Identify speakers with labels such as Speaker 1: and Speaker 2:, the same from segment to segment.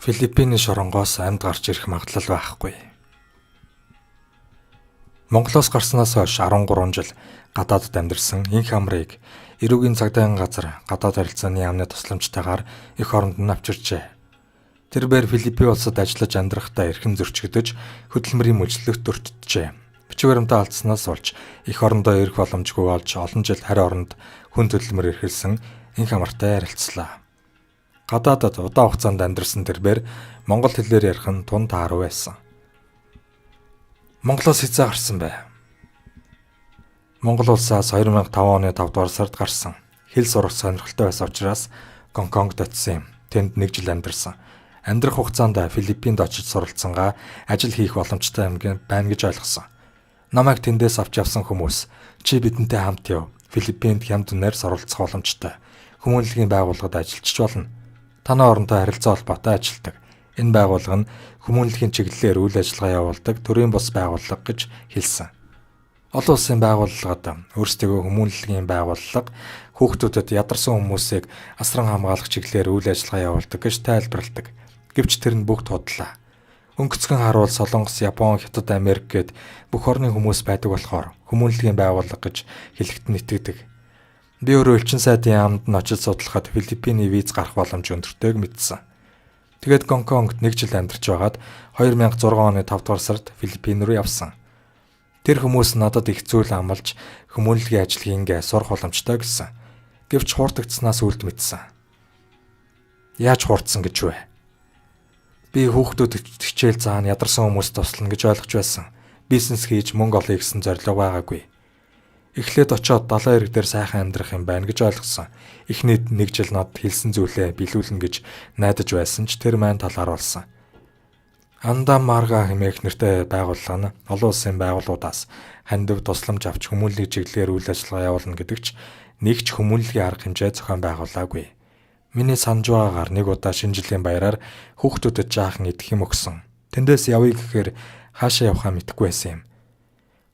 Speaker 1: Филиппиний шоронгоос амьд гарч ирэх магадлал байхгүй. Монголоос гарснаас хойш 13 жил гадаадд амьдарсан инх амрыг эрүүгийн цагдаагийн газар гадаад харилцааны яамны тусламжтайгаар эх оронд нь авчирчээ. Тэрээр Филиппин улсад ажиллаж амьдрахдаа эрхэм зөрчигдөж хөдөлмөрийн мөлжлөгт өртөжээ. Бичиг баримтаа алдснаас болж эх орондоо ирэх боломжгүй болж олон жил харь оронд хүн хөдөлмөр эрхэлсэн инх амартай харилцлаа. Гадаадд удаан хугацаанд амьдарсан тэрээр монгол хэлээр ярих нь тун тааруу байсан. Монголоос хязаа гарсан бай. Монгол улсаас 2005 оны 5 дугаар сард гарсан. Хэл сурах сонирхолтой байсан учраас Гонконгд очив. Тэнд 1 жил амьдарсан. Амьдрах хугацаанд Филиппинд очиж суралцсангаа ажил хийх боломжтой байна гэж ойлгосон. Намайг тэндээс авч явсан хүмүүс чи бидэнтэй хамт яв. Филиппинд хямд үнээр суралцах боломжтой. Хүмүүнлэгийн байгууллагад ажиллаж болно. Танай оронтой харилцаа холбоотой ажилдаг. Энэ байгууллага нь хүмүүнлэгийн чиглэлээр үйл ажиллагаа явуулдаг төрийн бус байгууллага гэж хэлсэн. Олон улсын байгууллагад өөрсдөө хүмүүнлэгийн байгууллага хүүхдүүдэд ядарсан хүмүүсийг асран хамгаалах чиглэлээр үйл ажиллагаа явуулдаг гэж тайлбарладаг. Гэвч тэр нь бүгд худлаа. Өнгөцгөн харуул Солонгос, Япон, Хятад, Америк гээд бүх орны хүмүүс байдаг болохоор хүмүүнлэгийн байгууллага гэж хэлэхэд нь итгэдэг. Би өөрөө элчин сайдын яамд нь очиж судлахад Филиппиний виз гарах боломж өндөртэйг мэдсэн. Тэгээд Гонконгт 1 жил амьдарч байгаад 2006 оны 5 дугаар сард Филиппин руу явсан. Тэр хүмүүс надад их зүйл амлаж хүмүүнлэгийн ажил хийнгээ сурах боломжтой гэсэн. Гэвч хуурдагдсанаас үлд мэдсэн. Яаж хуурдсан гэж вэ? Би хүүхдүүдэд хичээл заана ядарсан хүмүүст туслана гэж ойлгож байсан. Бизнес хийж мөнгө олъё гэсэн зорилго байгаагүй. Эхлээд очиод далайн эрэг дээр сайхан амьдрах юм байна гэж ойлгосон. Эхнийд 1 жил надад хэлсэн зүйлээ биелүүлнэ гэж найдаж байсан ч тэр маань талаар болсон. Анда Марга хэмээх нэртэй байгууллага нь олон улсын байгууллагуудаас хандив тусламж авч хүмүүнлэгийн чиглэлээр үйл ажиллагаа явуулна гэдэг ч нэг ч хүмүүнлэгийн арга хэмжээ зохион байгуулаагүй. Миний санаж байгаагаар нэг удаа шинэ жилийн баяраар хүүхдүүдэд жаахан идэх юм өгсөн. Тэндээс явъя гэхээр хаашаа явахаа мэдэхгүй байсан юм.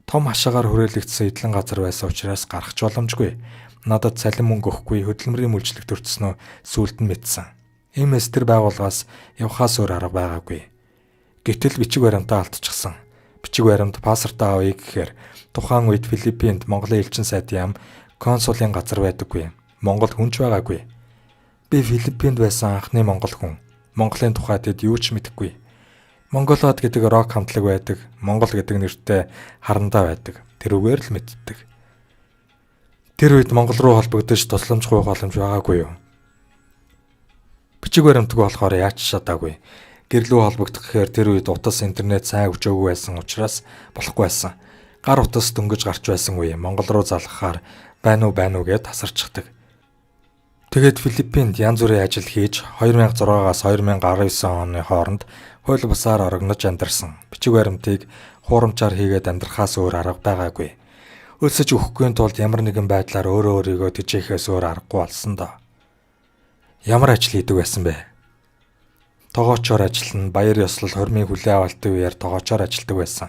Speaker 1: Том хашаагаар хүрээлэгдсэн эдлэн газар байсан учраас гарах ч боломжгүй. Надад цалин мөнгө өгөхгүй хөдөлмөрийн мөлжлөгт өртснөө сүулт нь мэдсэн. Иймээс тэр байгууллагаас явхаас өөр арга байгаагүй. Гэтэл бичиг баримтаа алдчихсан. Бичиг баримт пассвортаа авъя гэхээр тухайн үед Филиппинд Монголын элчин сайдын яам консулын газар байдаггүй. Монгол хүнч байгаагүй. Би Филиппинд байсан анхны монгол хүн. Монголын тухай тэд юу ч мэдэхгүй. Монголоод гэдэг рок хамтлаг байдаг. Монгол гэдэг нэртэй харандаа байдаг. Тэрүүгээр л мэддэг. Тэр үед Монгол руу холбогдож тусламж гуйх боломж байгаагүй юу? Бичиг баримтгүй болохоор яаж чадаагүй. Гэрлүү холбогдох гэхээр тэр үед утас интернет сайн өчөөгүй байсан учраас болохгүй байсан. Гар утас дөнгөж гарч байсан үе Монгол руу залгахаар байна уу гэд тасарчдаг. Тэгээд Филиппинд янз бүрийн ажил хийж 2006-аас 2019 оны хооронд хууль бусаар орогнож амьдарсан. Бичиг баримтыг хуурамчаар хийгээд амьдрахаас өөр арга байгаагүй. Өлсөж өгөхгүй тулд ямар нэгэн байдлаар өөрийгөө тэжээхээс өөр аргагүй болсон доо. Ямар ажил хийдэг байсан бэ? Тогоочоор ажиллана, баяр ёслол, хормын хүлээ авалтын үеэр тогоочоор ажилладаг байсан.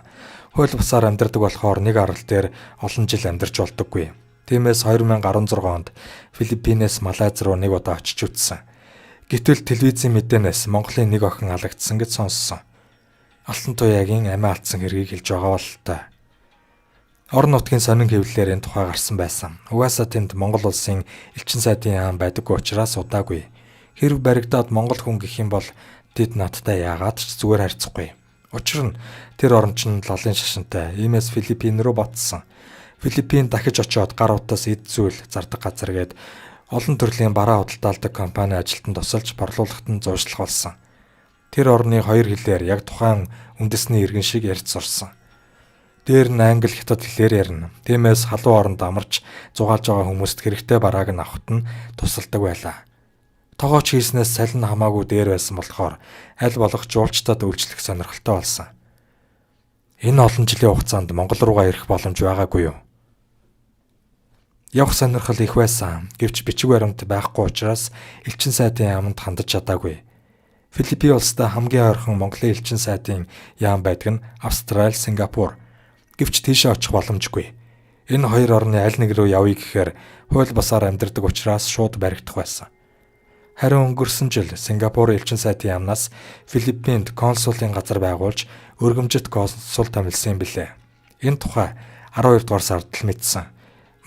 Speaker 1: Хууль бусаар амьдардаг болохоор нэг арал дээр олон жил амьдарч болдоггүй. Тиймээс 2016 онд Филиппинээс Малайз руу нэг удаа очиж үзсэн. Гэтэл телевизийн мэдээнээс Монголын нэг охин алагдсан гэж сонссон. Алтан туяагийн амиа алдсан хэргийг хэлж байгаа бол та. Орон нутгийн сонин хэвлэлээр энэ тухай гарсан байсан. Угаасаа тэнд Монгол улсын элчин сайдын яам байдаггүй учраас удаагүй. Хэрв баригдаад Монгол хүн гэх юм бол тэд надтай яагаад ч зүгээр харьцахгүй. Учир нь тэр орон чинь лалын шашинтай. Иймээс Филиппин руу ботсон. Филиппин дахиж очиод гар утас эд зүйл зардаг газар гээд олон төрлийн бараа худалдаалдаг компани ажилтнанд тусалж борлуулахад нь зуршлах болсон. Тэр орны 2 хэлээр яг тухайн үндэсний иргэн шиг ярьж сурсан. Дээр нь англи, хятад хэлээр ярина. Тиймээс халуун оронд амарч зугаалж байгаа хүмүүст хэрэгтэй барааг нь авахт нь тусалдаг байлаа. Тогооч хийснээс салин хамаагүй дээр байсан болохоор аль болох жуулчдад үйлчлэх сонирхолтой болсон. Энэ олон жилийн хугацаанд Монгол руугаа ирэх боломж байгаагүй юу? Явах сонирхол их байсан. Гэвч бичиг баримт байхгүй учраас элчин сайдын яамд хандаж чадаагүй. Филиппин улстай хамгийн ойрхон Монголын элчин сайдын яам байдаг нь Австрали, Сингапур. Гэвч тийшээ очих боломжгүй. Энэ хоёр орны аль нэг рүү явъя гэхээр хууль бусаар амьдардаг учраас шууд баригдах байсан. Харин өнгөрсөн жил Сингапурын элчин сайдын яамнаас Филиппинд консулын газар байгуулж өргөмжит консул томилсон юм билээ. Энэ тухай 12 дугаар сард л мэдсэн.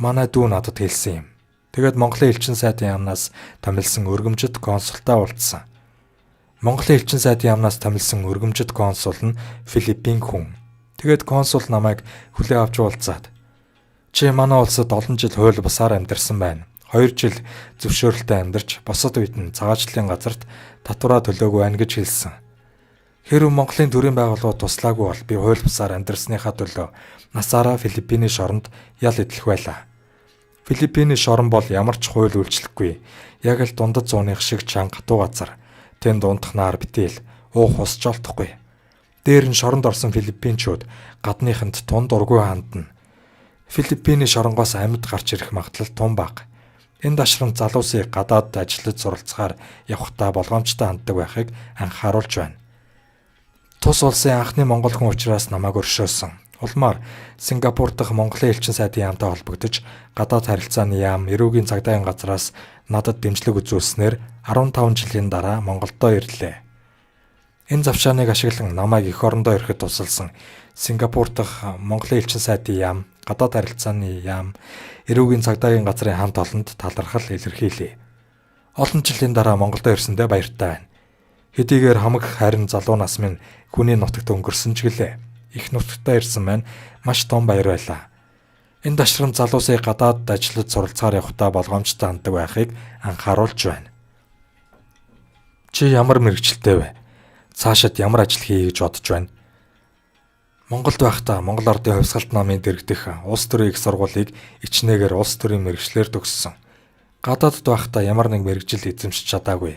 Speaker 1: Манай дүү надад хэлсэн юм. Тэгээд Монголын элчин сайдын яамнаас томилсон өргөмжит консултай уулзсан. Монголын элчин сайдын яамнаас томилсон өргөмжит консул нь Филиппин хүн. Тэгээд консул намайг хүлээн авч уулзаад "Чи манай улсад олон жил хууль бусаар амьдарсан байна. 2 жил зөвшөөрөлтэй амьдарч босод үед нь цагаачлалын газарт татвараа төлөөгүй байна" гэж хэлсэн. Хэрэв Монголын төрийн байгууллагууд туслаагүй бол би хууль бусаар амьдарсныхаа төлөө насаараа Филиппиний шоронд ял идэх байлаа. Филиппиний шорон бол ямар ч хууль үйлчлэхгүй. Яг л дундад зууных шиг чанга хатуу газар. Тэнд унтахнаар битэл уух усч олдохгүй. Дээр нь шоронд орсон филиппинчууд гадныханд тун дургүй хандна. Филиппиний шоронгоос амьд гарч ирэх магадлал тун бага. Энэ дашрамт залуусыг гадаад ажиллаж суралцахаар явахдаа болгоомжтой ханддаг байхыг анхааруулж байна. Тус улсын анхны монгол хүн учраас намайг өршөөсөн. Улмаар Сингапур дахь Монголын элчин сайдын яамтай холбогдож гадаад харилцааны яам эрүүгийн цагдаагийн газраас надад дэмжлэг үзүүлснээр 15 жилийн дараа Монголдо ирлээ. Энэ завшааныг ашиглан намайг эх орондоо ирэхэд тусалсан Сингапур дахь Монголын элчин сайдын яам, гадаад харилцааны яам, эрүүгийн цагдаагийн газрын хамт олонд талархал илэрхийлье. Олон жилийн дараа Монголдо ирсэндээ баяртай байна. Хэдийгээр хамаг харин залуу нас минь хүний нутагт өнгөрсөн ч гэлээ. Их нутагтаа ирсэн маань маш том баяр байлаа. Энэ дашрам залуусыг гадаад ажиллаж суралцахаар явахдаа болгоомжтой ханддаг байхыг анхааруулж байна. Чи ямар мэргэжилтэй вэ? Цаашид ямар ажил хийе гэж бодож байна? Монголд байхдаа Монгол Ардын хувьсгалт намын дэргэдэх улс төрийн их сургуулийг ичнээгээр улс төрийн мэргэжлэр төгссөн. Гадаадд байхдаа ямар нэг мэргэжил эзэмшиж чадаагүй.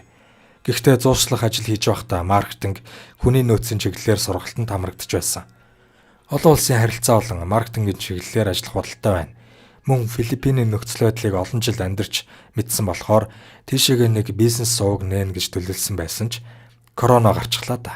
Speaker 1: Гэхдээ зуучлах ажил хийж байхдаа маркетинг, хүний нөөцийн чиглэлээр сургалтанд хамрагдаж байсан. Олон улсын харилцаа болон маркетингийн чиглэлээр ажиллах бодолтой байна. Мөн Филиппиний нөхцөл байдлыг олон жил амьдарч мэдсэн болохоор тийшээгээ нэг бизнес сууг нээн гэж төлөвлөсөн байсан ч корона гарчихлаа да.